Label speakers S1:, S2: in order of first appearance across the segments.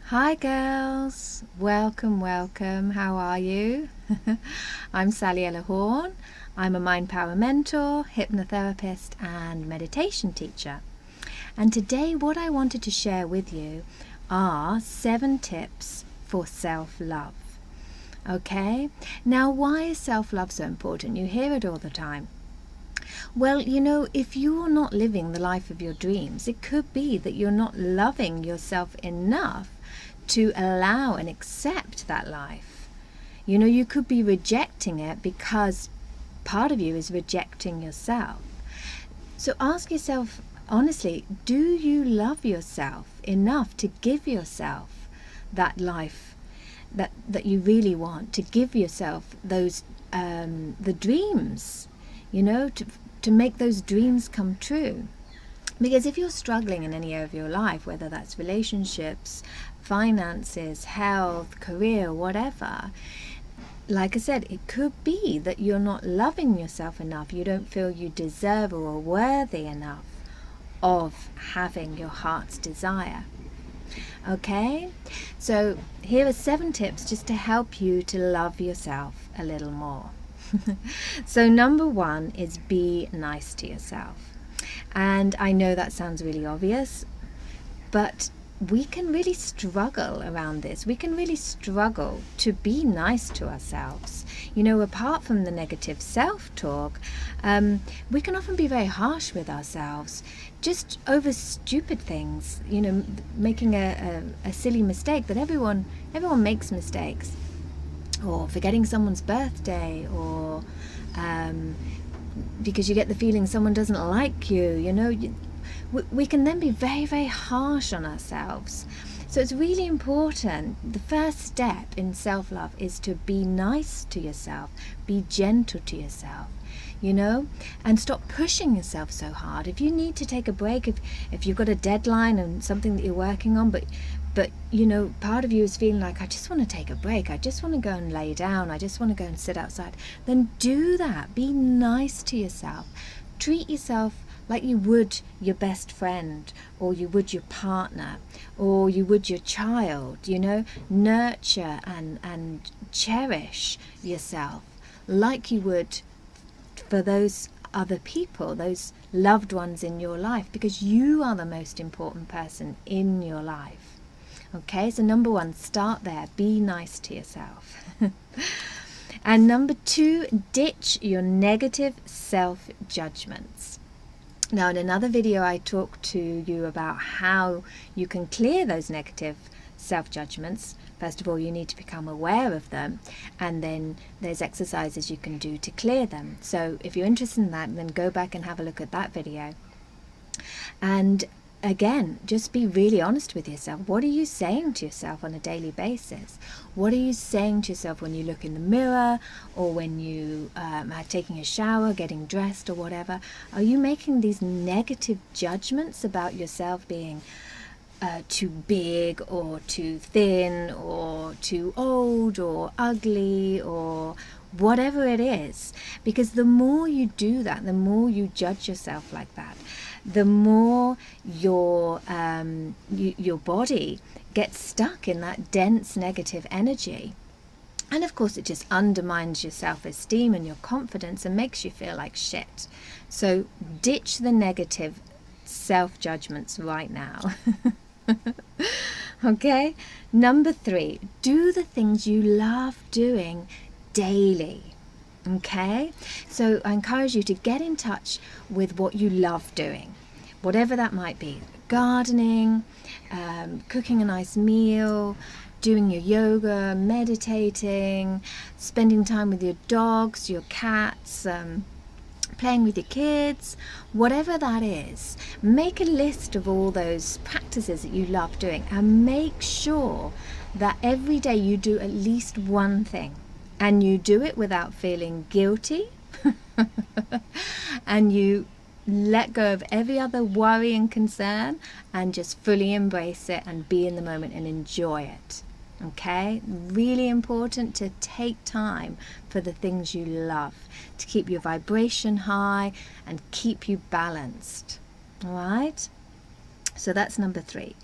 S1: Hi girls, welcome. How are you? I'm Sally Ella Horn. I'm a Mind Power mentor, hypnotherapist and meditation teacher. And today what I wanted to share with you are 7 tips for self-love. Okay, now why is self-love so important? You hear it all the time. Well, if you're not living the life of your dreams, it could be that you're not loving yourself enough to allow and accept that life. You could be rejecting it because part of you is rejecting yourself. So ask yourself honestly, do you love yourself enough to give yourself that life that you really want, to give yourself those the dreams, to make those dreams come true? Because if you're struggling in any area of your life, whether that's relationships, finances, health, career, whatever, like I said, it could be that you're not loving yourself enough. You don't feel you deserve or are worthy enough of having your heart's desire. Okay, so here are 7 tips just to help you to love yourself a little more. So number 1 is be nice to yourself. And I know that sounds really obvious, but we can really struggle around this. We can really struggle to be nice to ourselves. Apart from the negative self-talk, we can often be very harsh with ourselves, just over stupid things, making a silly mistake that everyone makes mistakes, or forgetting someone's birthday, or because you get the feeling someone doesn't like you, we can then be very, very harsh on ourselves. So it's really important. The first step in self-love is to be nice to yourself, be gentle to yourself, and stop pushing yourself so hard. If you need to take a break, if you've got a deadline and something that you're working on, but part of you is feeling like, I just want to take a break, I just want to go and lay down, I just want to go and sit outside, then do that. Be nice to yourself. Treat yourself like you would your best friend, or you would your partner, or you would your child. Nurture and cherish yourself like you would for those other people, those loved ones in your life, because you are the most important person in your life. Okay, so number 1, start there. Be nice to yourself. And number 2, ditch your negative self-judgments. Now, in another video, I talked to you about how you can clear those negative self-judgments. First of all, you need to become aware of them, and then there's exercises you can do to clear them. So if you're interested in that, then go back and have a look at that video. And again, just be really honest with yourself. What are you saying to yourself on a daily basis? What are you saying to yourself when you look in the mirror, or when you are taking a shower, getting dressed, or whatever? Are you making these negative judgments about yourself being too big, or too thin, or too old, or ugly, or whatever it is? Because the more you do that, the more you judge yourself like that, the more your body gets stuck in that dense negative energy. And of course, it just undermines your self-esteem and your confidence and makes you feel like shit. So ditch the negative self-judgments right now. Okay? Number 3, do the things you love doing daily. Okay? So I encourage you to get in touch with what you love doing, whatever that might be. Gardening, cooking a nice meal, doing your yoga, meditating, spending time with your dogs, your cats, playing with your kids, whatever that is. Make a list of all those practices that you love doing, and make sure that every day you do at least one thing, and you do it without feeling guilty and you let go of every other worry and concern, and just fully embrace it and be in the moment and enjoy it. Okay, really important to take time for the things you love, to keep your vibration high and keep you balanced. All right, so that's number 3.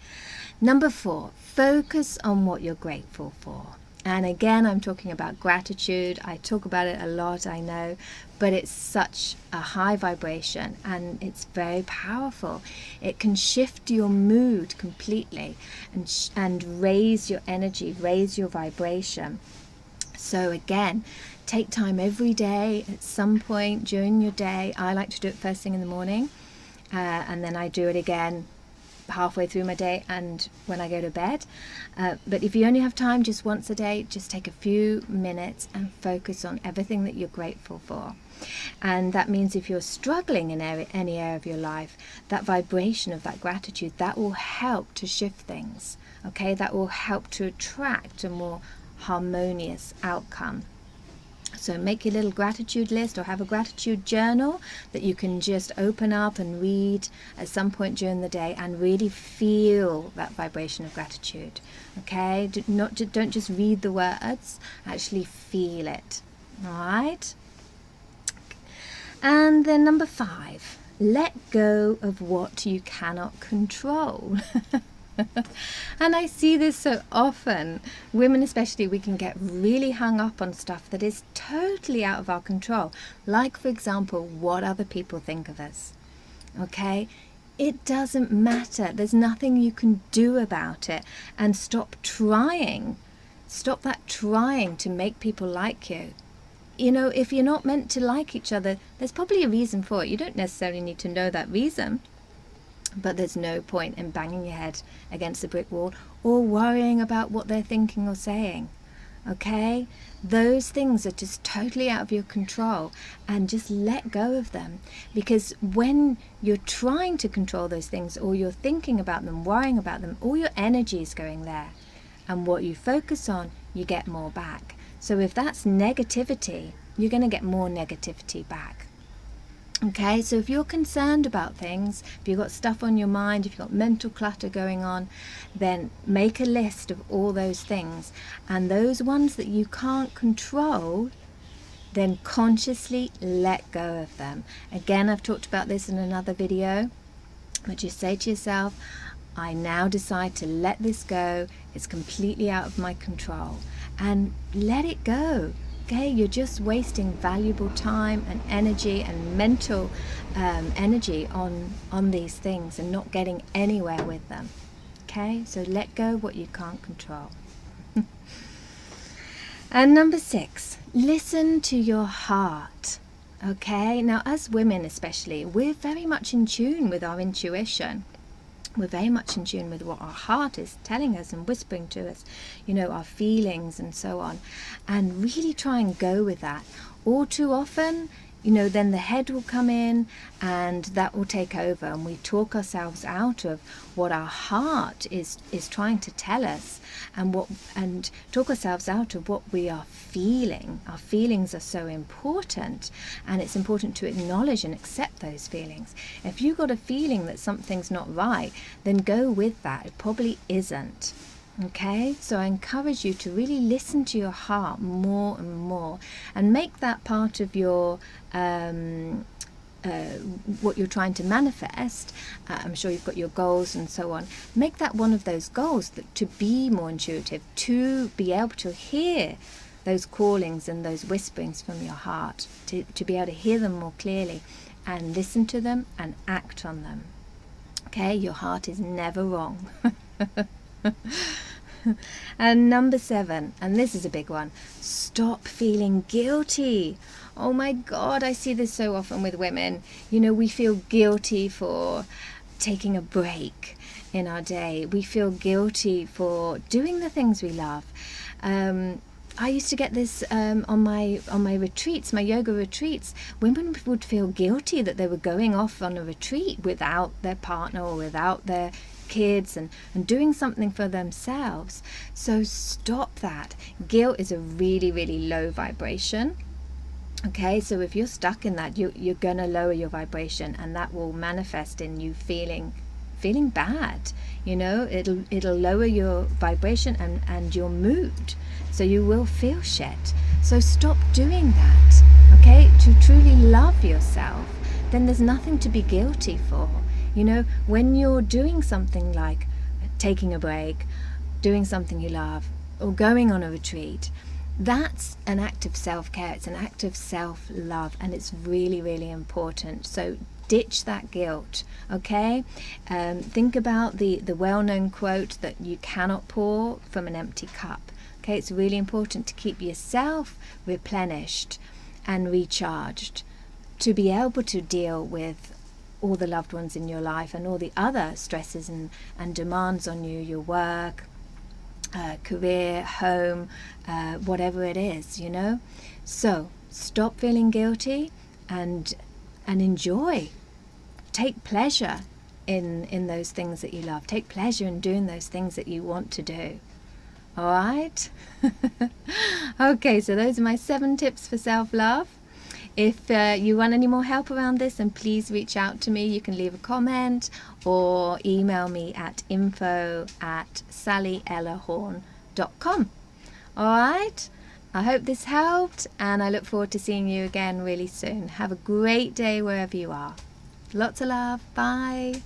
S1: Number 4, focus on what you're grateful for. And again, I'm talking about gratitude. I talk about it a lot, I know, but it's such a high vibration and it's very powerful. It can shift your mood completely and raise your energy, raise your vibration. So again, take time every day at some point during your day. I like to do it first thing in the morning, and then I do it again halfway through my day and when I go to bed. But if you only have time just once a day, just take a few minutes and focus on everything that you're grateful for. And that means if you're struggling in any area of your life, that vibration of that gratitude, that will help to shift things. Okay, that will help to attract a more harmonious outcome. So make your little gratitude list or have a gratitude journal that you can just open up and read at some point during the day and really feel that vibration of gratitude. Okay, don't just read the words, actually feel it. All right. And then number 5, let go of what you cannot control. And I see this so often. Women especially, we can get really hung up on stuff that is totally out of our control. Like, for example, what other people think of us. Okay? It doesn't matter. There's nothing you can do about it. And stop trying. Stop that trying to make people like you. You know, if you're not meant to like each other, there's probably a reason for it. You don't necessarily need to know that reason. But there's no point in banging your head against a brick wall or worrying about what they're thinking or saying. Okay? Those things are just totally out of your control, and just let go of them. Because when you're trying to control those things, or you're thinking about them, worrying about them, all your energy is going there. And what you focus on, you get more back. So if that's negativity, you're going to get more negativity back. Okay, so if you're concerned about things, if you've got stuff on your mind, if you've got mental clutter going on, then make a list of all those things. And those ones that you can't control, then consciously let go of them. Again, I've talked about this in another video, but just say to yourself, I now decide to let this go. It's completely out of my control. And let it go. Okay, you're just wasting valuable time and energy and mental energy on these things and not getting anywhere with them. Okay, so let go what you can't control. And number 6, listen to your heart. Okay, now as women especially, we're very much in tune with our intuition. We're very much in tune with what our heart is telling us and whispering to us, you know, our feelings and so on. And really try and go with that. All too often, you know, then the head will come in and that will take over, and we talk ourselves out of what our heart is trying to tell us, and talk ourselves out of what we are feeling. Our feelings are so important, and it's important to acknowledge and accept those feelings. If you've got a feeling that something's not right, then go with that. It probably isn't. Okay, so I encourage you to really listen to your heart more and more, and make that part of your what you're trying to manifest. I'm sure you've got your goals and so on. Make that one of those goals, that to be more intuitive, to be able to hear those callings and those whisperings from your heart, to be able to hear them more clearly and listen to them and act on them. Okay, your heart is never wrong. And number 7, and this is a big one, stop feeling guilty. Oh my God, I see this so often with women. You know, we feel guilty for taking a break in our day. We feel guilty for doing the things we love. I used to get this on my retreats, my yoga retreats. Women would feel guilty that they were going off on a retreat without their partner or without their kids and doing something for themselves. So stop that. Guilt is a really, really low vibration. Okay, so if you're stuck in that, you're going to lower your vibration, and that will manifest in you feeling bad. You know, it'll lower your vibration and your mood. So you will feel shit. So stop doing that. Okay, to truly love yourself, then there's nothing to be guilty for. You know, when you're doing something like taking a break, doing something you love, or going on a retreat. That's an act of self-care. It's an act of self-love, and it's really, really important. So ditch that guilt, okay? Think about the well-known quote that you cannot pour from an empty cup. Okay, it's really important to keep yourself replenished and recharged to be able to deal with all the loved ones in your life and all the other stresses and demands on you, your work, career, home, whatever it is, you know. So stop feeling guilty and enjoy. Take pleasure in those things that you love. Take pleasure in doing those things that you want to do. All right? Okay, so those are my 7 tips for self-love. If you want any more help around this, then please reach out to me. You can leave a comment or email me at info@sallyellahorn.com. All right? I hope this helped, and I look forward to seeing you again really soon. Have a great day wherever you are. Lots of love. Bye.